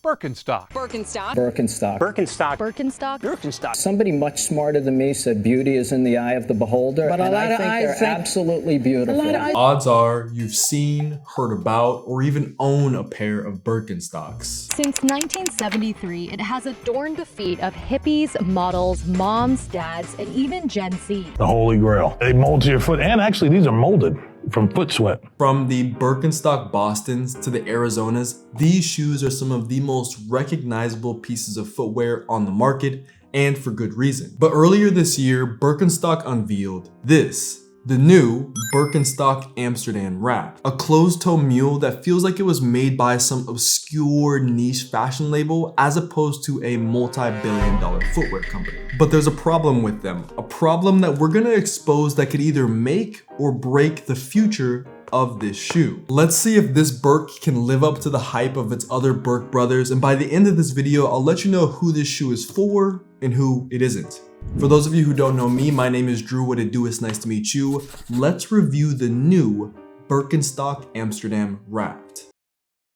Birkenstock. Birkenstock. Birkenstock. Birkenstock. Birkenstock. Birkenstock. Somebody much smarter than me said beauty is in the eye of the beholder, but I think they're absolutely beautiful. Odds are you've seen, heard about, or even own a pair of Birkenstocks. Since 1973, it has adorned the feet of hippies, models, moms, dads, and even Gen Z. The Holy Grail. They mold to your foot, and actually these are molded from foot sweat. From the Birkenstock Bostons to the Arizonas, these shoes are some of the most recognizable pieces of footwear on the market, and for good reason. But earlier this year, Birkenstock unveiled this, the new Birkenstock Amsterdam Wrapped, a closed-toe mule that feels like it was made by some obscure niche fashion label as opposed to a multi-billion-dollar footwear company. But there's a problem with them, a problem that we're gonna expose that could either make or break the future of this shoe. Let's see if this Birk can live up to the hype of its other Birk brothers, and by the end of this video, I'll let you know who this shoe is for and who it isn't. For those of you who don't know me, my name is Drew. What it do? It's nice to meet you. Let's review the new Birkenstock Amsterdam Wrapped.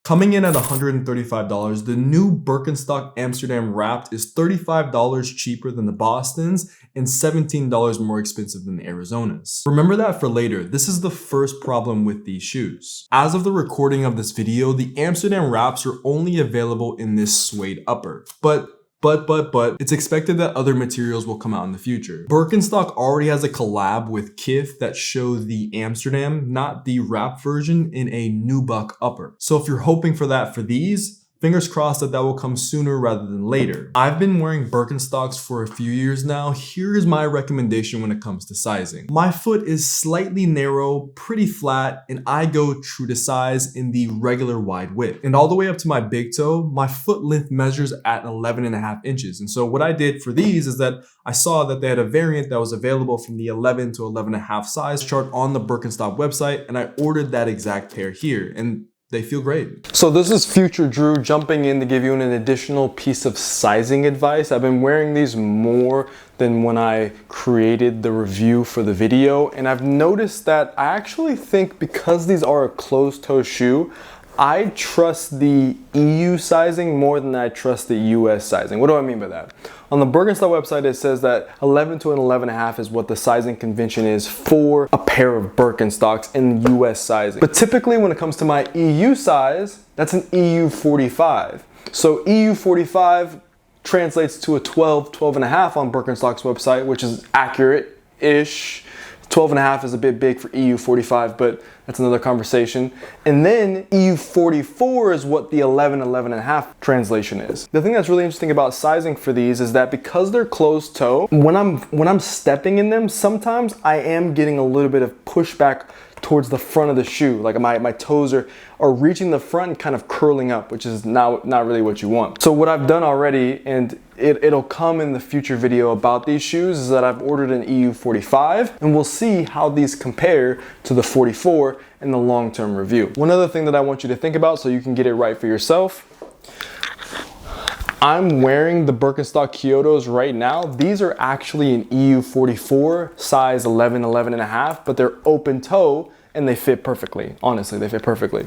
Coming in at $135, the new Birkenstock Amsterdam Wrapped is $35 cheaper than the Bostons and $17 more expensive than the Arizonas. Remember that for later. This is the first problem with these shoes. As of the recording of this video, the Amsterdam Wraps are only available in this suede upper. But it's expected that other materials will come out in the future. Birkenstock already has a collab with Kith that show the Amsterdam, not the wrap version, in a nubuck upper. So if you're hoping for that for these, fingers crossed that will come sooner rather than later. I've been wearing Birkenstocks for a few years now. Here's my recommendation when it comes to sizing. My foot is slightly narrow, pretty flat, and I go true to size in the regular wide width. And all the way up to my big toe, my foot length measures at 11.5 inches. And so what I did for these is that I saw that they had a variant that was available from the 11 to 11.5 size chart on the Birkenstock website, and I ordered that exact pair here. And they feel great. So this is future Drew jumping in to give you an additional piece of sizing advice. I've been wearing these more than when I created the review for the video, and I've noticed that I actually think because these are a closed-toe shoe, I trust the EU sizing more than I trust the US sizing. What do I mean by that? On the Birkenstock website, it says that 11 to an 11.5 is what the sizing convention is for a pair of Birkenstocks in US sizing. But typically when it comes to my EU size, that's an EU 45. So EU 45 translates to a 12, 12.5 on Birkenstock's website, which is accurate-ish. 12.5 is a bit big for EU 45, but that's another conversation. And then EU 44 is what the 11, 11.5 translation is. The thing that's really interesting about sizing for these is that because they're closed toe, when I'm stepping in them, sometimes I am getting a little bit of pushback towards the front of the shoe. Like my toes are reaching the front and kind of curling up, which is not really what you want. So what I've done already, and it'll come in the future video about these shoes, is that I've ordered an EU 45, and we'll see how these compare to the 44 in the long-term review. One other thing that I want you to think about so you can get it right for yourself, I'm wearing the Birkenstock Kyotos right now. These are actually an EU 44, size 11, 11.5, but they're open toe and they fit perfectly. Honestly, they fit perfectly.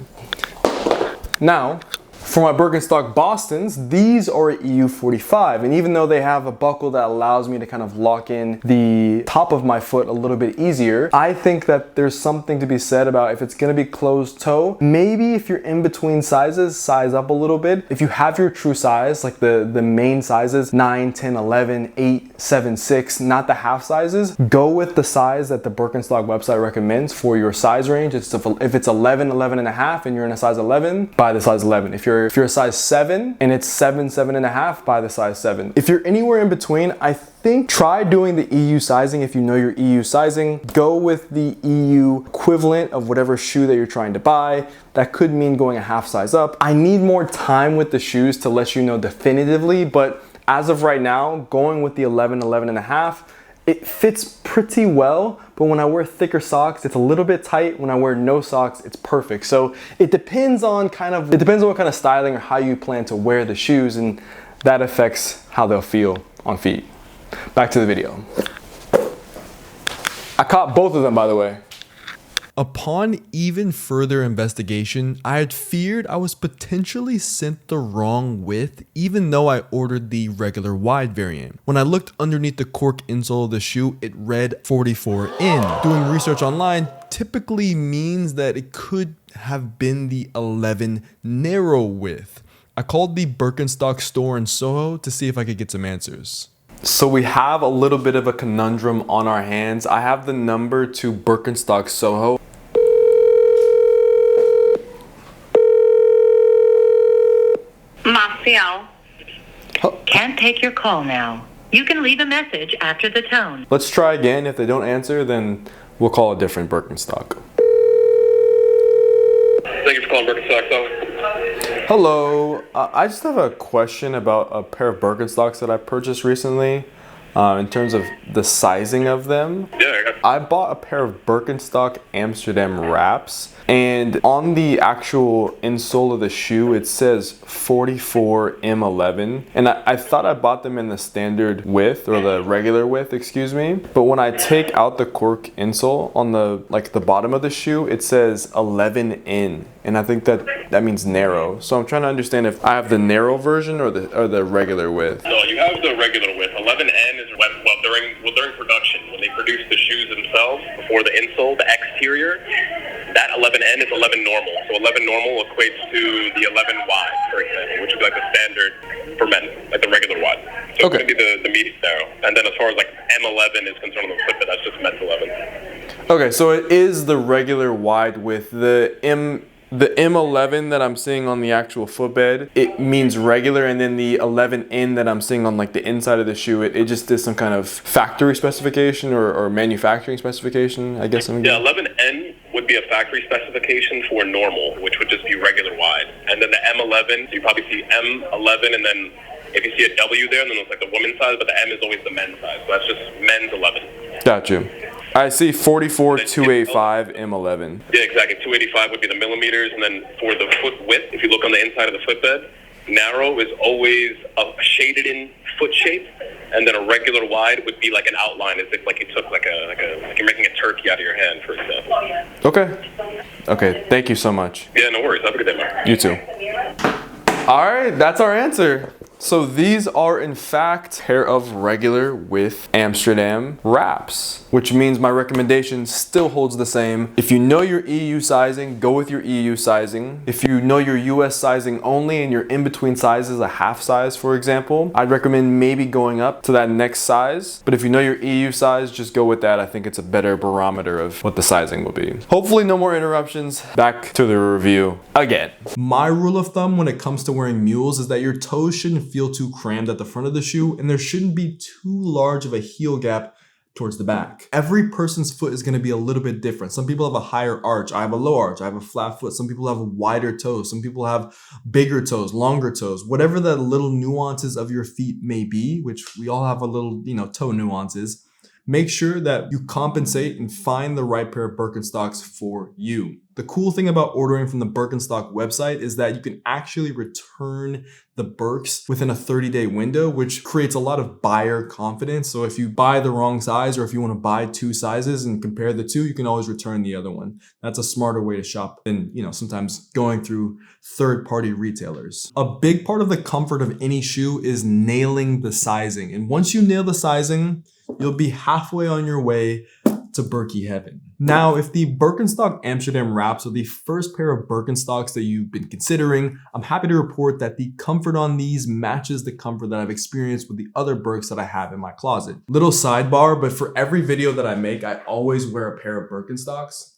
Now, for my Birkenstock Bostons, these are EU 45, and even though they have a buckle that allows me to kind of lock in the top of my foot a little bit easier, I think that there's something to be said about if it's gonna be closed toe, maybe if you're in between sizes, size up a little bit. If you have your true size, like the main sizes, 9, 10, 11, 8, 7, 6, not the half sizes, go with the size that the Birkenstock website recommends for your size range. If it's 11, 11.5 and you're in a size 11, buy the size 11. If you're a size 7 and it's 7, 7.5, buy the size 7. If you're anywhere in between, I think try doing the EU sizing if you know your EU sizing. Go with the EU equivalent of whatever shoe that you're trying to buy. That could mean going a half size up. I need more time with the shoes to let you know definitively, but as of right now, going with the 11, 11.5, it fits pretty well, but when I wear thicker socks, it's a little bit tight. When I wear no socks, it's perfect. So it depends on what kind of styling or how you plan to wear the shoes, and that affects how they'll feel on feet. Back to the video. I caught both of them, by the way. Upon even further investigation, I had feared I was potentially sent the wrong width even though I ordered the regular wide variant. When I looked underneath the cork insole of the shoe, it read 44 in. Doing research online typically means that it could have been the 11 narrow width. I called the Birkenstock store in Soho to see if I could get some answers. So we have a little bit of a conundrum on our hands. I have the number to Birkenstock Soho. Martial. Can't take your call now. You can leave a message after the tone. Let's try again. If they don't answer, then we'll call a different Birkenstock. Thank you for calling Birkenstock Soho. Hello, I just have a question about a pair of Birkenstocks that I purchased recently in terms of the sizing of them. Yeah, I bought a pair of Birkenstock Amsterdam Wraps, and on the actual insole of the shoe it says 44 M11, and I thought I bought them in the standard width, or the regular width, excuse me, but when I take out the cork insole on the bottom of the shoe, it says 11 in, and I think that means narrow. So I'm trying to understand if I have the narrow version or the regular width. no, you have the regular width. 11N is during production, when they produce the shoes themselves before the insole, the exterior, that 11N is 11 normal. So 11 normal equates to the 11 wide, for example, which is like the standard for men, like the regular wide. So Okay. it's going to be the medium narrow. And then as far as like M11 is concerned on the footbed, that's just men's 11. Okay, so it is the regular wide width. The M11 that I'm seeing on the actual footbed, it means regular, and then the 11N that I'm seeing on like the inside of the shoe, it just is some kind of factory specification or manufacturing specification, I guess. Yeah, 11N would be a factory specification for normal, which would just be regular wide. And then the M11, you probably see M11, and then if you see a W there, and then it's like the women's size, but the M is always the men's size. So that's just men's 11. Got you. I see 44 285 M11. Yeah, exactly. 285 would be the millimeters, and then for the foot width, if you look on the inside of the footbed, narrow is always a shaded in foot shape, and then a regular wide would be like an outline, as if like you took like you're making a turkey out of your hand, for example. Okay, thank you so much. Yeah, no worries. Have a good day, man. You too. All right, that's our answer. So these are in fact a pair of regular with Amsterdam wraps, which means my recommendation still holds the same. If you know your EU sizing, go with your EU sizing. If you know your US sizing only and you're in between sizes, a half size for example, I'd recommend maybe going up to that next size. But if you know your EU size, just go with that. I think it's a better barometer of what the sizing will be. Hopefully no more interruptions. Back to the review again. My rule of thumb when it comes to wearing mules is that your toes shouldn't feel too crammed at the front of the shoe, and there shouldn't be too large of a heel gap towards the back. Every person's foot is going to be a little bit different. Some people have a higher arch. I have a low arch. I have a flat foot. Some people have wider toes. Some people have bigger toes, longer toes. Whatever the little nuances of your feet may be, which we all have a little, toe nuances, make sure that you compensate and find the right pair of Birkenstocks for you. The cool thing about ordering from the Birkenstock website is that you can actually return the Birks within a 30-day window, which creates a lot of buyer confidence. So if you buy the wrong size, or if you want to buy two sizes and compare the two, you can always return the other one. That's a smarter way to shop than, sometimes going through third-party retailers. A big part of the comfort of any shoe is nailing the sizing. And once you nail the sizing, you'll be halfway on your way to Birky heaven. Now, if the Birkenstock Amsterdam Wraps are the first pair of Birkenstocks that you've been considering, I'm happy to report that the comfort on these matches the comfort that I've experienced with the other Birks that I have in my closet. Little sidebar, but for every video that I make, I always wear a pair of Birkenstocks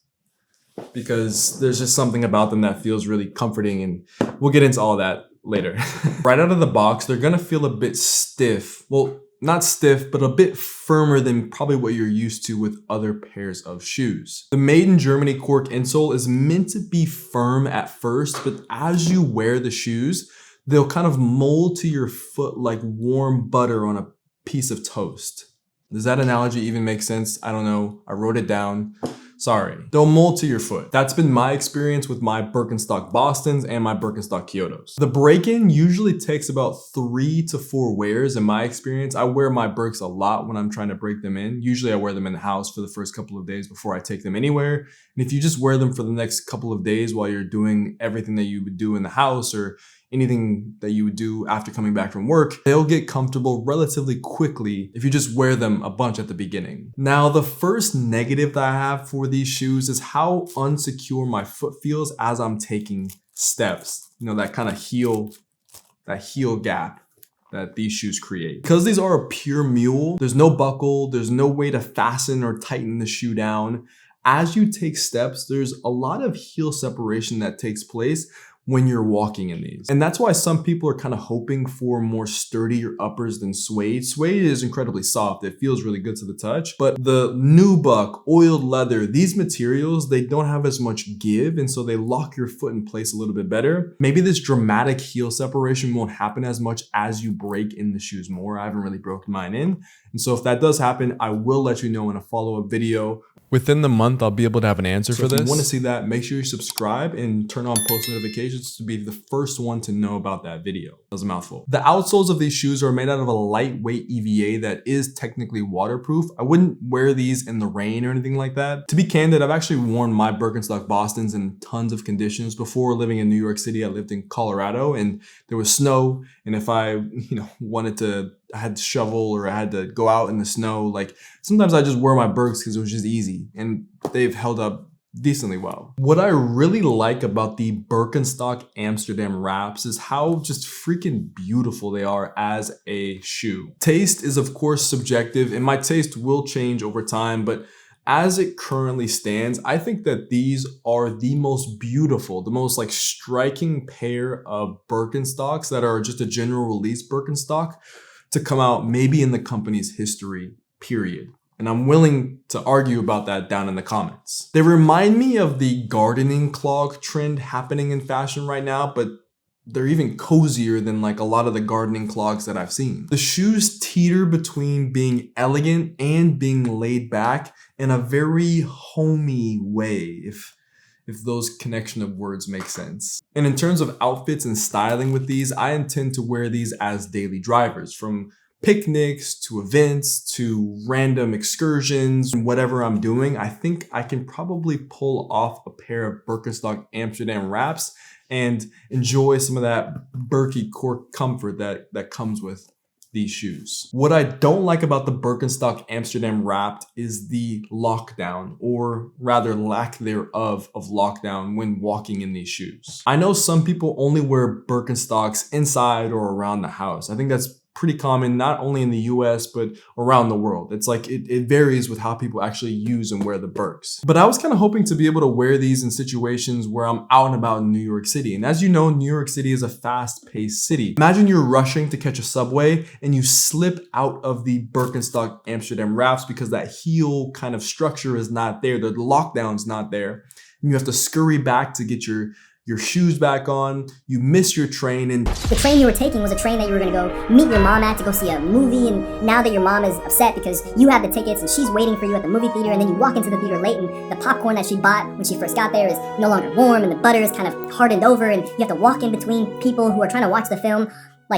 because there's just something about them that feels really comforting, and we'll get into all that later. Right out of the box, they're gonna feel a bit stiff. Well, not stiff, but a bit firmer than probably what you're used to with other pairs of shoes. The made in Germany cork insole is meant to be firm at first, but as you wear the shoes, they'll kind of mold to your foot like warm butter on a piece of toast. Does that analogy even make sense? I don't know. I wrote it down. sorry, they'll mold to your foot. That's been my experience with my Birkenstock Bostons and my Birkenstock Kyotos. The break-in usually takes about 3 to 4 wears in my experience. I wear my Birks a lot when I'm trying to break them in. Usually I wear them in the house for the first couple of days before I take them anywhere. And if you just wear them for the next couple of days while you're doing everything that you would do in the house or anything that you would do after coming back from work, they'll get comfortable relatively quickly if you just wear them a bunch at the beginning. Now, the first negative that I have for these shoes is how unsecure my foot feels as I'm taking steps. You know, that kind of heel gap that these shoes create. Because these are a pure mule, there's no buckle, there's no way to fasten or tighten the shoe down. As you take steps, there's a lot of heel separation that takes place when you're walking in these. And that's why some people are kind of hoping for more sturdier uppers than suede. Suede is incredibly soft. It feels really good to the touch. But the nubuck, oiled leather, these materials, they don't have as much give. And so they lock your foot in place a little bit better. Maybe this dramatic heel separation won't happen as much as you break in the shoes more. I haven't really broken mine in. And so if that does happen, I will let you know in a follow-up video. Within the month, I'll be able to have an answer for this. If you want to see that, make sure you subscribe and turn on post notifications to be the first one to know about that video. That was a mouthful. The outsoles of these shoes are made out of a lightweight EVA that is technically waterproof. I wouldn't wear these in the rain or anything like that. To be candid, I've actually worn my Birkenstock Bostons in tons of conditions. Before living in New York City, I lived in Colorado and there was snow. And if I, I had to shovel or I had to go out in the snow, like sometimes I just wear my Birks because it was just easy and they've held up decently well. What I really like about the Birkenstock Amsterdam Wraps is how just freaking beautiful they are as a shoe. Taste is of course subjective and my taste will change over time, but as it currently stands, I think that these are the most beautiful, the most like striking pair of Birkenstocks that are just a general release Birkenstock to come out maybe in the company's history, period. And I'm willing to argue about that down in the comments. They remind me of the gardening clog trend happening in fashion right now, but they're even cozier than like a lot of the gardening clogs that I've seen. The shoes teeter between being elegant and being laid back in a very homey way, if those connection of words make sense. And in terms of outfits and styling with these, I intend to wear these as daily drivers, from picnics to events to random excursions, whatever I'm doing. I think I can probably pull off a pair of Birkenstock Amsterdam Wraps and enjoy some of that Birky core comfort that comes with these shoes. What I don't like about the Birkenstock Amsterdam Wrapped is the lockdown, or rather lack thereof of lockdown when walking in these shoes. I know some people only wear Birkenstocks inside or around the house. I think that's pretty common, not only in the US, but around the world. It's like, it varies with how people actually use and wear the Birks. But I was kind of hoping to be able to wear these in situations where I'm out and about in New York City. And as you know, New York City is a fast-paced city. Imagine you're rushing to catch a subway and you slip out of the Birkenstock Amsterdam Wraps because that heel kind of structure is not there. The lockdown's not there. And you have to scurry back to get your shoes back on, you miss your train, and the train you were taking was a train that you were gonna go meet your mom at to go see a movie, and now that your mom is upset because you have the tickets and she's waiting for you at the movie theater, and then you walk into the theater late and the popcorn that she bought when she first got there is no longer warm and the butter is kind of hardened over and you have to walk in between people who are trying to watch the film.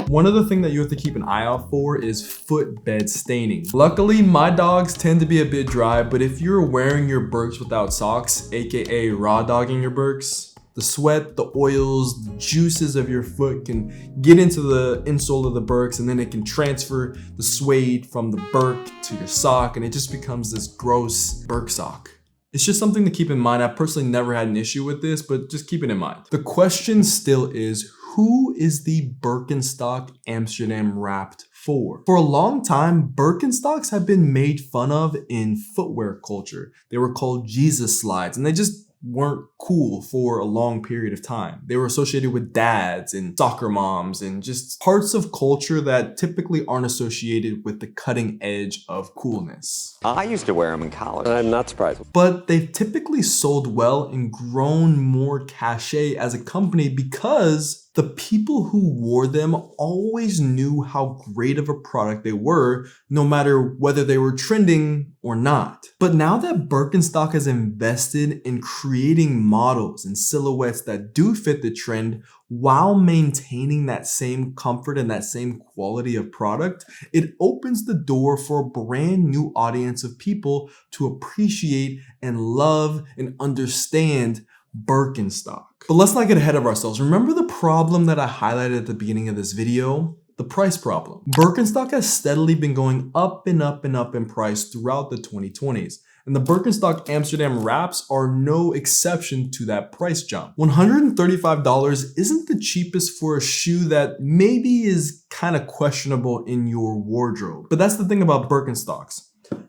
One other thing that you have to keep an eye out for is footbed staining. Luckily, my dogs tend to be a bit dry, but if you're wearing your Birks without socks, aka raw dogging your Birks, the sweat, the oils, the juices of your foot can get into the insole of the Birks, and then it can transfer the suede from the Birk to your sock, and it just becomes this gross Birk sock. It's just something to keep in mind. I personally never had an issue with this, but just keep it in mind. The question still is, who is the Birkenstock Amsterdam Wrapped for? For a long time, Birkenstocks have been made fun of in footwear culture. They were called Jesus slides, and they just weren't cool for a long period of time. They were associated with dads and soccer moms and just parts of culture that typically aren't associated with the cutting edge of coolness. I used to wear them in college. I'm not surprised. But they've typically sold well and grown more cachet as a company because The people who wore them always knew how great of a product they were, no matter whether they were trending or not. But now that Birkenstock has invested in creating models and silhouettes that do fit the trend while maintaining that same comfort and that same quality of product, it opens the door for a brand new audience of people to appreciate and love and understand Birkenstock. But let's not get ahead of ourselves. Remember the problem that I highlighted at the beginning of this video? The price problem. Birkenstock has steadily been going up and up and up in price throughout the 2020s. And the Birkenstock Amsterdam Wraps are no exception to that price jump. $135 isn't the cheapest for a shoe that maybe is kind of questionable in your wardrobe. But that's the thing about Birkenstocks.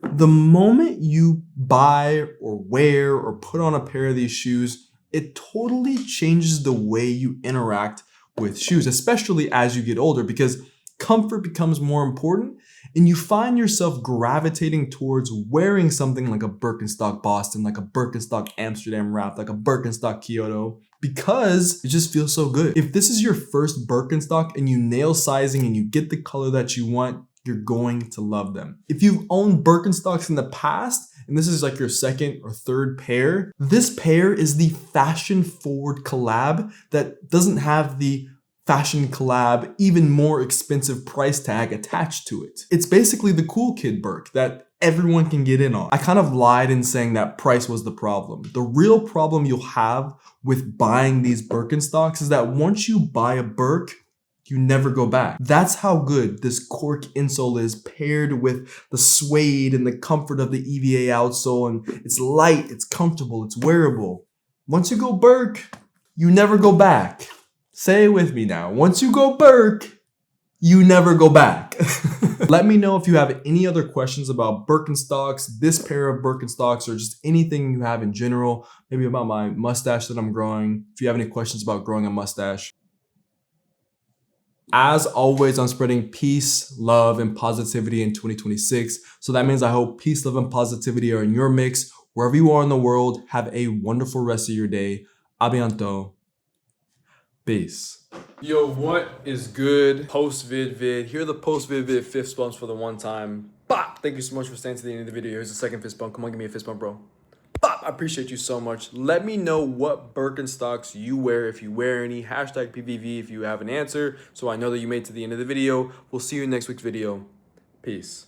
The moment you buy or wear or put on a pair of these shoes, it totally changes the way you interact with shoes, especially as you get older, because comfort becomes more important and you find yourself gravitating towards wearing something like a Birkenstock Boston, like a Birkenstock Amsterdam Wrapped, like a Birkenstock Kyoto, because it just feels so good. If this is your first Birkenstock and you nail sizing and you get the color that you want, you're going to love them. If you've owned Birkenstocks in the past, and this is like your second or third pair, this pair is the fashion forward collab that doesn't have the fashion collab, even more expensive price tag attached to it. It's basically the cool kid Birk that everyone can get in on. I kind of lied in saying that price was the problem. The real problem you'll have with buying these Birkenstocks is that once you buy a Birk, you never go back. That's how good this cork insole is, paired with the suede and the comfort of the EVA outsole, and it's light, it's comfortable, it's wearable. Once you go Birk, you never go back. Say it with me now. Once you go Birk, you never go back. Let me know if you have any other questions about Birkenstocks, this pair of Birkenstocks, or just anything you have in general, maybe about my mustache that I'm growing. If you have any questions about growing a mustache. As always, I'm spreading peace, love, and positivity in 2026. So that means I hope peace, love, and positivity are in your mix. Wherever you are in the world, have a wonderful rest of your day. A bientôt. Peace. Yo, what is good? Post-vid. Here are the post-vid fist bumps for the one time. Bah! Thank you so much for staying to the end of the video. Here's the second fist bump. Come on, give me a fist bump, bro. I appreciate you so much. Let me know what Birkenstocks you wear, if you wear any. Hashtag PVV if you have an answer, so I know that you made it to the end of the video. We'll see you in next week's video. Peace.